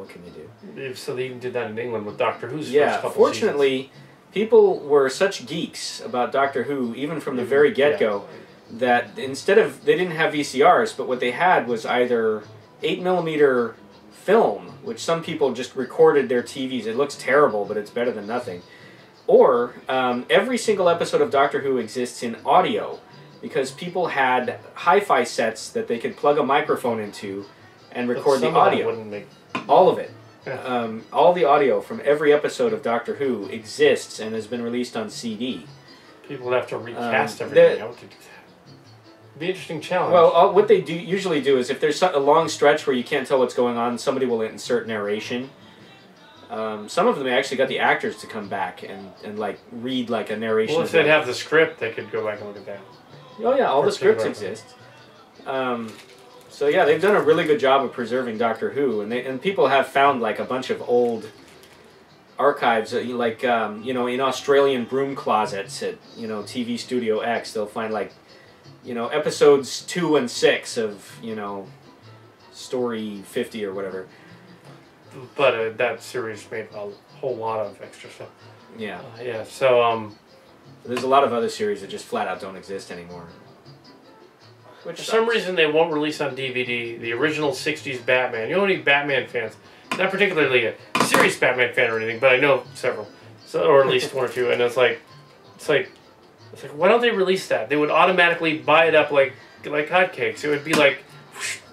what can you do? So they even did that in England with Doctor Who's first Yeah, couple fortunately, people were such geeks about Doctor Who, even from the very get-go, that instead of, they didn't have VCRs, but what they had was either 8mm film, which some people just recorded their TVs. It looks terrible, but it's better than nothing. Or every single episode of Doctor Who exists in audio, because people had hi-fi sets that they could plug a microphone into and record the audio. All of it. Yeah. All the audio from every episode of Doctor Who exists and has been released on CD. People would have to recast everything out to do that. It'd be an interesting challenge. Well, what they usually do is if there's a long stretch where you can't tell what's going on, somebody will insert narration. Some of them actually got the actors to come back and like read like a narration. Well, if they'd have the script, they could go back and look at that. Oh yeah, all the scripts exist. So yeah, they've done a really good job of preserving Doctor Who, and people have found like a bunch of old archives, like in Australian broom closets at TV Studio X. They'll find like episodes 2 and 6 of story 50 or whatever. But that series made a whole lot of extra stuff. Yeah. Yeah. So there's a lot of other series that just flat out don't exist anymore. For some reason, they won't release on DVD the original '60s Batman. You know any Batman fans? Not particularly a serious Batman fan or anything, but I know several, or at least one or two. And it's like, why don't they release that? They would automatically buy it up like hotcakes. It would be like,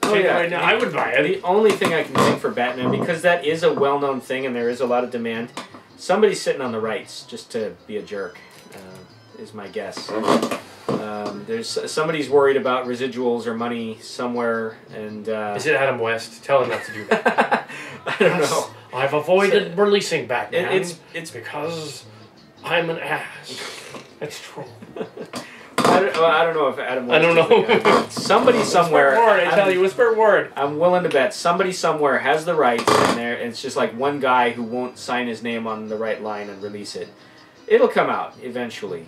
oh yeah, right now, I would buy it. The only thing I can think for Batman, because that is a well-known thing and there is a lot of demand, somebody's sitting on the rights just to be a jerk, is my guess. There's somebody's worried about residuals or money somewhere, and is it Adam West? Tell him not to do that. I don't know. I've avoided releasing Batman. It's because I'm an ass. It's true. I don't know if Adam West. I don't know. Somebody somewhere. Whisper word, I tell you, whisper word. I'm willing to bet somebody somewhere has the rights, and it's just like one guy who won't sign his name on the right line and release it. It'll come out eventually.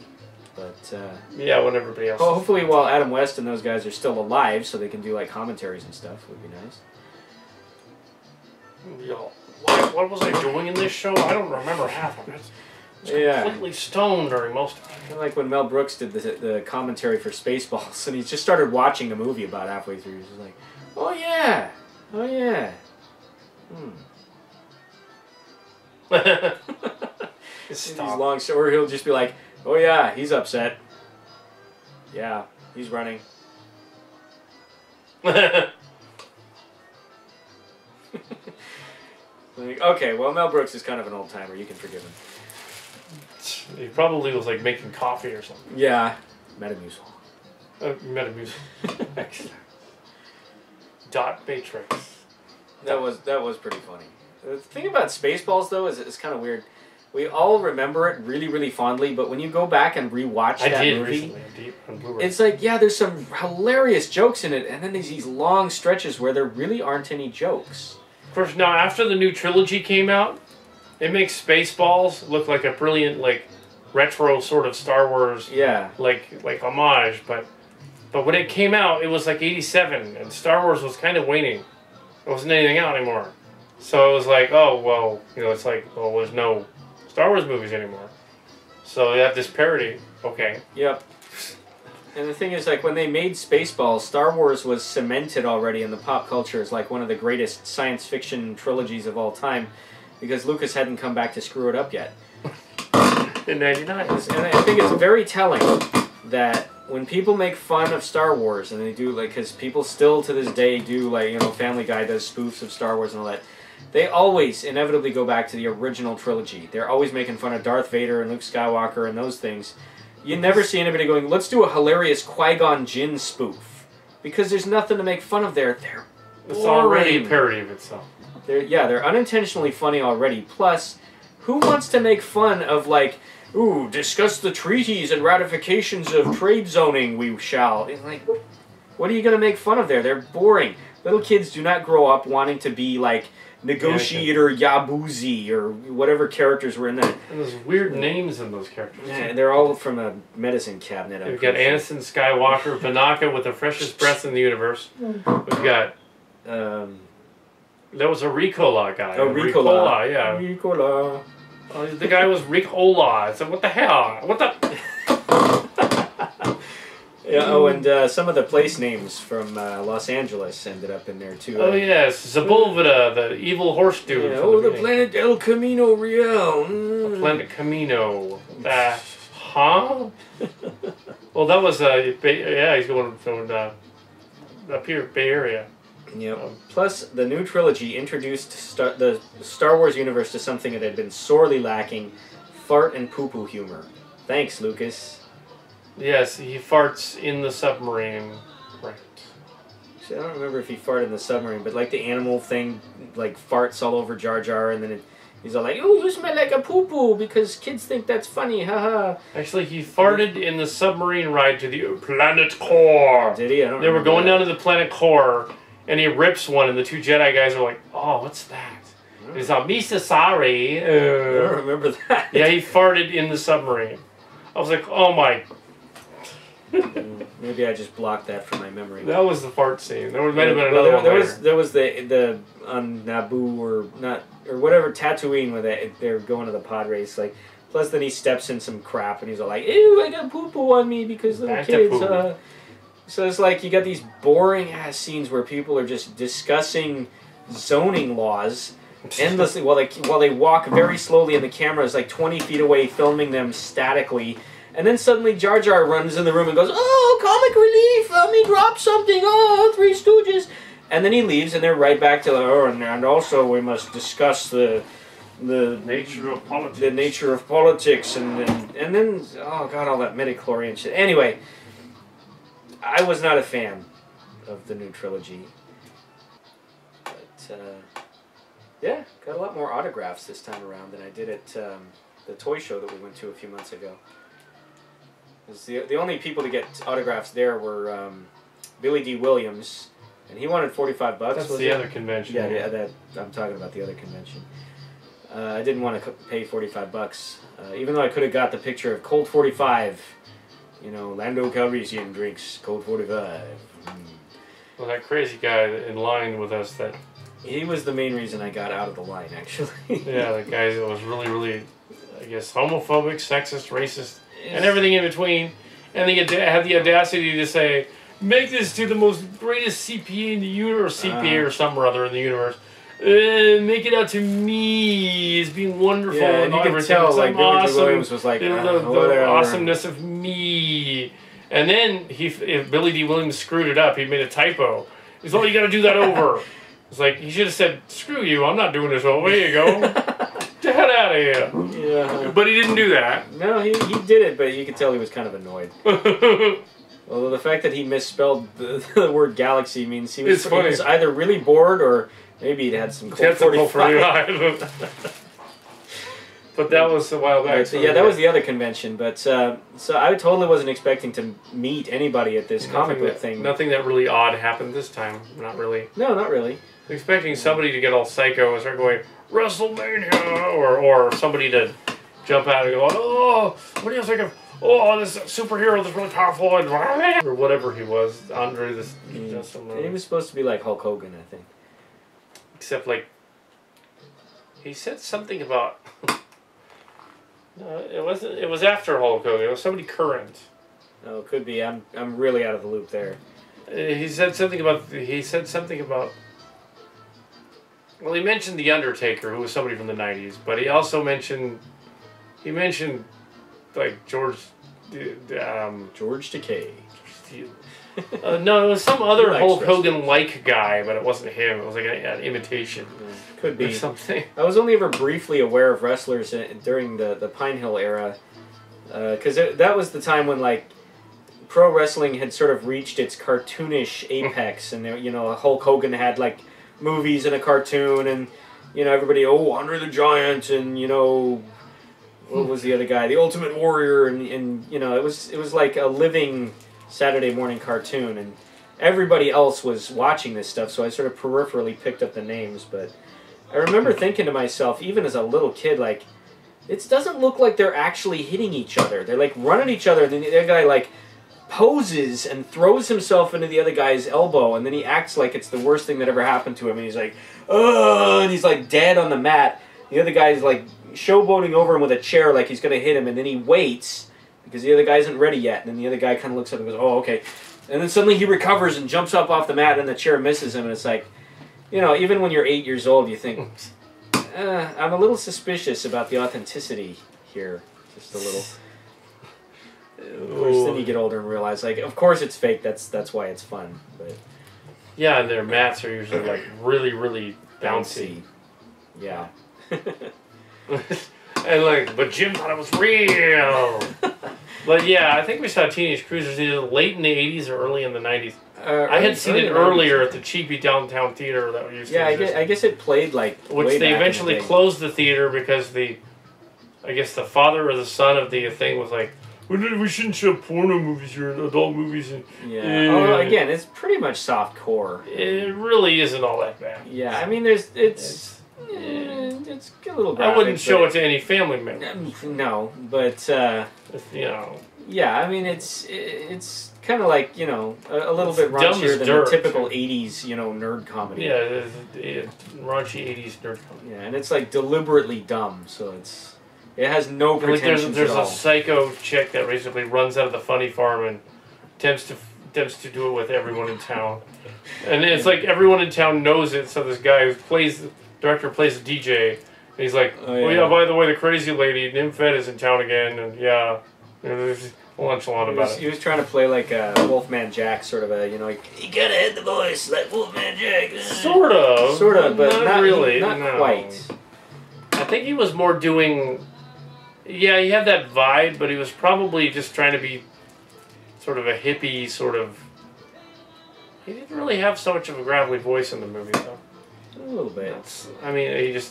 But yeah, when everybody else. Hopefully, while Adam West and those guys are still alive, so they can do like commentaries and stuff, would be nice. Yo, what was I doing in this show? I don't remember half of it. I was completely stoned during most of it. Kind of like when Mel Brooks did the commentary for Spaceballs, and he just started watching the movie about halfway through. He was like, "Oh yeah, oh yeah." These long, or he'll just be like, "Oh yeah, he's upset. Yeah, he's running." Like, okay, well, Mel Brooks is kind of an old timer. You can forgive him. He probably was like making coffee or something. Yeah, Metamucil. Metamucil. Excellent. Dot Matrix. That was pretty funny. The thing about Spaceballs though is it's kind of weird. We all remember it really, really fondly, but when you go back and rewatch that movie, it's like, yeah, there's some hilarious jokes in it, and then there's these long stretches where there really aren't any jokes. Of course, now after the new trilogy came out, it makes Spaceballs look like a brilliant, like, retro sort of Star Wars, like homage. But when it came out, it was like '87, and Star Wars was kind of waning. There wasn't anything out anymore, so it was like, oh well, it's like, well, there's no Star Wars movies anymore. So they have this parody. Okay. Yep. And the thing is, like, when they made Spaceballs, Star Wars was cemented already in the pop culture as like one of the greatest science fiction trilogies of all time, because Lucas hadn't come back to screw it up yet. In '99. And I think it's very telling that when people make fun of Star Wars, and they do, like, because people still to this day do, like, Family Guy does spoofs of Star Wars and all that, they always inevitably go back to the original trilogy. They're always making fun of Darth Vader and Luke Skywalker and those things. You never see anybody going, let's do a hilarious Qui-Gon Jinn spoof. Because there's nothing to make fun of there. They're boring. It's already a parody of itself. They're unintentionally funny already. Plus, who wants to make fun of, like, ooh, discuss the treaties and ratifications of trade zoning, we shall. It's like, what are you going to make fun of there? They're boring. Little kids do not grow up wanting to be, like, Negotiator Yabuzi or whatever characters were in that. And there's weird names in those characters. Yeah, they're all from a medicine cabinet. We've got Anakin Skywalker, Panaka with the freshest breath in the universe. We've got... There was a Ricola guy. Oh, Ricola. Yeah. Ricola. The guy was Ricola. I said, what the hell? What the... Yeah, oh, and some of the place names from Los Angeles ended up in there, too. Oh, yes. Sepulveda, the evil horse dude. Yeah, oh, the planet El Camino Real. The planet Camino. Huh? Well, that was, yeah, he's going from up here, Bay Area. Yep. Plus, the new trilogy introduced the Star Wars universe to something that had been sorely lacking, fart and poo-poo humor. Thanks, Lucas. Yes, he farts in the submarine. Right. I don't remember if he farted in the submarine, but like the animal thing, like farts all over Jar Jar, and then he's all like, "Oh, you smell like a poo-poo," because kids think that's funny, haha. Actually, he farted in the submarine ride to the planet core. Did he? I don't. They were going down to the planet core, and he rips one, and the two Jedi guys are like, "Oh, what's that?" He's like, "Misa, sorry." I don't remember that. Yeah, he farted in the submarine. I was like, "Oh my." Maybe I just blocked that from my memory. That was the fart scene. There might have been another one later. There was the on Naboo or whatever Tatooine where they're going to the pod race. Like, plus then he steps in some crap and he's all like, "Ew, I got poo poo on me because little kids." So it's like you got these boring ass scenes where people are just discussing zoning laws endlessly while they walk very slowly and the camera is like 20 feet away filming them statically. And then suddenly Jar Jar runs in the room and goes, "Oh, comic relief, let me drop something, oh, Three Stooges." And then he leaves and they're right back to, "Oh, and also we must discuss the nature of politics." The nature of politics, and then, oh god, all that midichlorian shit. Anyway, I was not a fan of the new trilogy. But, yeah, got a lot more autographs this time around than I did at the toy show that we went to a few months ago. The only people to get autographs there were Billy D. Williams, and he wanted $45. That's the other convention. Yeah, I'm talking about the other convention. I didn't want to pay $45, even though I could have got the picture of Colt 45. You know, Lando Calrissian drinks Colt 45. Well, that crazy guy in line with us, he was the main reason I got out of the line, actually. Yeah, the guy that was really, really, I guess, homophobic, sexist, racist, and everything in between. And they had the audacity to say, "Make this to the most greatest CPA in the universe," CPA or some or other in the universe. Make it out to me as being wonderful. Yeah, and you can tell, like, Billy D. Williams was like, the awesomeness of me. And then if Billy D. Williams screwed it up, he made a typo. He's like, "Oh, you got to do that over." It's like, he should have said, "Screw you, I'm not doing this over. Here you go. Get the hell out of here." Yeah. But he didn't do that. No, he did it, but you could tell he was kind of annoyed. Although the fact that he misspelled the word galaxy means he was either really bored or maybe he'd had some Colt 45. But that was a while back. So yeah, that was the other convention. But so I totally wasn't expecting to meet anybody at this comic book thing. Nothing that really odd happened this time. Not really. No, not really. I'm expecting somebody to get all psycho and start going, "WrestleMania," or somebody to jump out and go, "Oh, what do you think of? Oh, this superhero that's really powerful," or whatever he was, Andre this. He was supposed to be like Hulk Hogan, I think. Except, like, he said something about. No, it wasn't. It was after Hulk Hogan. It was somebody current. Oh, it could be. I'm really out of the loop there. He said something about. Well, he mentioned The Undertaker, who was somebody from the '90s, but he also mentioned. He mentioned, like, George Takei. No, it was some other Hulk Hogan-like guy, but it wasn't him. It was like an imitation. Could be. Or something. I was only ever briefly aware of wrestlers during the Pine Hill era, because that was the time when, like, pro wrestling had sort of reached its cartoonish apex, and you know, Hulk Hogan had, like, movies and a cartoon, and, you know, everybody, Andre the Giant, and, you know, what was the other guy, the Ultimate Warrior, and you know, it was like a living Saturday morning cartoon, and everybody else was watching this stuff, so I sort of peripherally picked up the names. But I remember thinking to myself, even as a little kid, like, it doesn't look like they're actually hitting each other. They're like running each other, and the other guy like poses and throws himself into the other guy's elbow, and then he acts like it's the worst thing that ever happened to him, and he's like, oh, and he's like dead on the mat. The other guy's like showboating over him with a chair like he's going to hit him, and then he waits because the other guy isn't ready yet, and then the other guy kind of looks up and goes, oh, okay. And then suddenly he recovers and jumps up off the mat, and the chair misses him, and it's like, you know, even when you're 8 years old, you think, I'm a little suspicious about the authenticity here. Just a little. Of course, then you get older and realize, like, of course it's fake. That's why it's fun. But yeah, and their mats are usually like really, really bouncy. Yeah. And like, but Jim thought it was real. But yeah, I think we saw Teenage Cruisers either late in the 80s or early in the 90s. I had seen it earlier at the cheapy downtown theater that we used to. Yeah, I guess it played like. Which they eventually closed the theater because I guess the father or the son of the thing was like, we shouldn't show porno movies here, adult movies. And, yeah. Oh, again, it's pretty much soft core. It really isn't all that bad. Yeah, I mean, it's a little graphic. I wouldn't show it to any family members. No, but you know. Yeah, I mean, it's kind of like, you know, a little bit raunchier than the typical 80s, you know, nerd comedy. Yeah, raunchy 80s nerd comedy. Yeah, and it's like deliberately dumb, so it has no pretensions like there's at all. a psycho chick that basically runs out of the funny farm and attempts to do it with everyone in town. And it's like everyone in town knows it, so this guy director plays the DJ, and he's like, oh yeah, by the way, the crazy lady, Nymphet is in town again, and yeah, you know, there's a nonchalant about it. He was trying to play like a Wolfman Jack, sort of a, you know, you gotta hit the voice like Wolfman Jack. Sort of, but not really, not no. quite. I think he was more doing. Yeah, he had that vibe, but he was probably just trying to be sort of a hippie, sort of. He didn't really have so much of a gravelly voice in the movie, though. A little bit. I mean,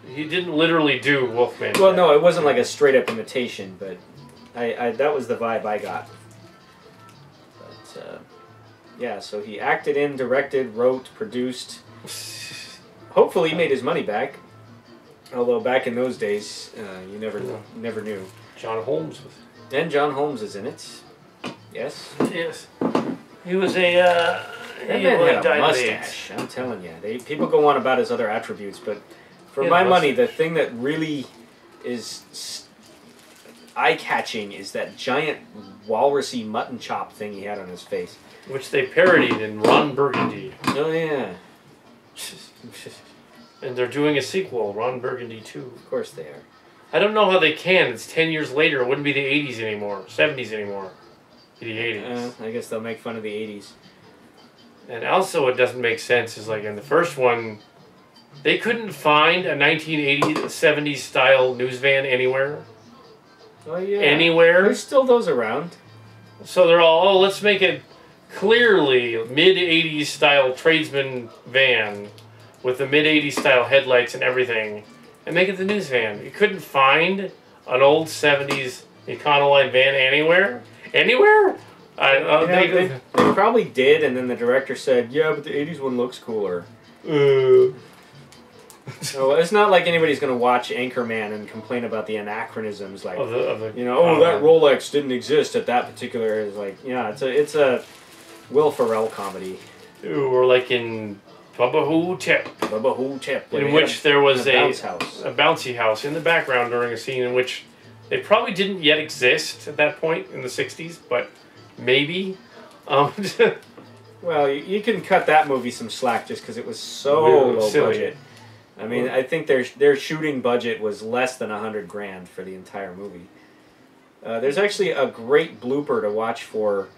he didn't literally do Wolfman. Well, no, it wasn't like a straight up imitation, but that was the vibe I got. But yeah, so he acted in, directed, wrote, produced. Hopefully, he made his money back. Although back in those days, you never knew. John Holmes was. And John Holmes is in it. Yes. Yes. He was a. That man had a mustache. I'm telling you, people go on about his other attributes, but for my money, the thing that really is eye-catching is that giant walrusy mutton chop thing he had on his face, which they parodied in Ron Burgundy. Oh yeah. And they're doing a sequel, Ron Burgundy 2. Of course they are. I don't know how they can. It's 10 years later. It wouldn't be the 80s anymore. 70s anymore. It'd be the 80s. I guess they'll make fun of the 80s. And also what doesn't make sense is like in the first one, they couldn't find a 1980s, 70s style news van anywhere. Oh yeah. Anywhere. There's still those around. So they're all, oh, let's make it clearly mid-80s style tradesman van with the mid-80s style headlights and everything, and make it the news van. You couldn't find an old 70s Econoline van anywhere? Anywhere? They probably did, and then the director said, yeah, but the 80s one looks cooler. So it's not like anybody's going to watch Anchorman and complain about the anachronisms, like, you know, that Rolex didn't exist at that particular, it's like, yeah, it's a Will Ferrell comedy. Or like in Bubba Hotep. In which there was a bouncy house in the background during a scene in which they probably didn't yet exist at that point in the 60s, but maybe. Well, you can cut that movie some slack just because it was so low budget. I mean, I think their shooting budget was less than $100,000 for the entire movie. There's actually a great blooper to watch for.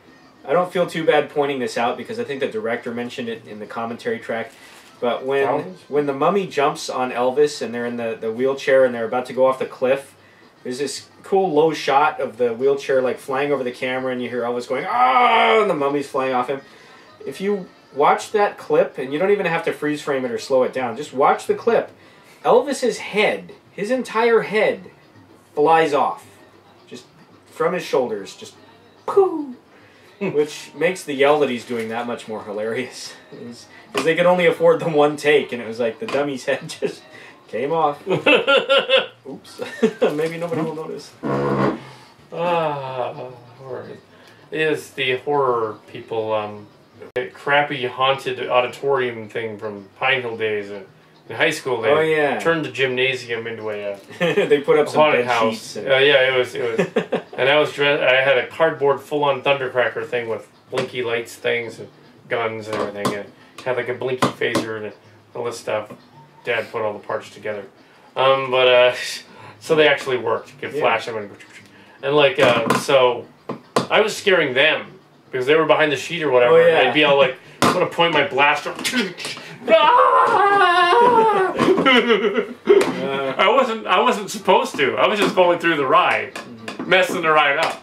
I don't feel too bad pointing this out because I think the director mentioned it in the commentary track. But when the mummy jumps on Elvis and they're in the wheelchair and they're about to go off the cliff, there's this cool low shot of the wheelchair like flying over the camera, and you hear Elvis going, "Ah!" and the mummy's flying off him. If you watch that clip, and you don't even have to freeze frame it or slow it down, just watch the clip. Elvis's head, his entire head, flies off, just from his shoulders, just pooh. Which makes the yell that he's doing that much more hilarious. Because they could only afford the one take, and it was like the dummy's head just came off. Oops. Maybe nobody will notice. We're horror is the horror people. The crappy haunted auditorium thing from Pine Hill days in high school. They turned the gymnasium into a they put up some haunted bed house. sheets. And... yeah, it was. And I was dressed. I had a cardboard full-on thundercracker thing with blinky lights, things, and guns and everything. And had like a blinky phaser and all this stuff. Dad put all the parts together. So they actually worked. You could flash them and like so. I was scaring them because they were behind the sheet or whatever. And I'd be all like, I'm gonna point my blaster. I wasn't supposed to. I was just going through the ride, messing the ride up.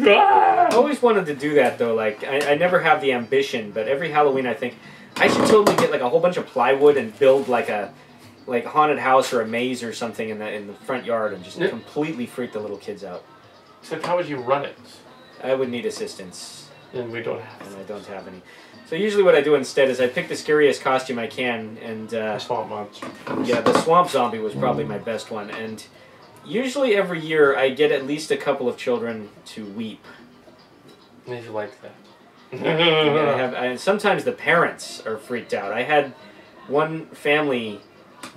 I always wanted to do that though. Like I never have the ambition, but every Halloween I think I should totally get like a whole bunch of plywood and build like a haunted house or a maze or something in the front yard and just completely freak the little kids out. So how would you run it? I would need assistance. And we don't have. And I don't have any. So usually what I do instead is I pick the scariest costume I can and... the swamp monster. Yeah, the swamp zombie was probably my best one. And usually every year I get at least a couple of children to weep. Maybe you like that. And sometimes the parents are freaked out. I had one family...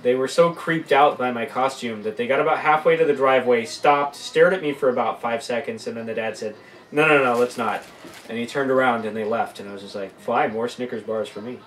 They were so creeped out by my costume that they got about halfway to the driveway, stopped, stared at me for about 5 seconds, and then the dad said, no, let's not. And he turned around and they left, and I was just like, fine, more Snickers bars for me.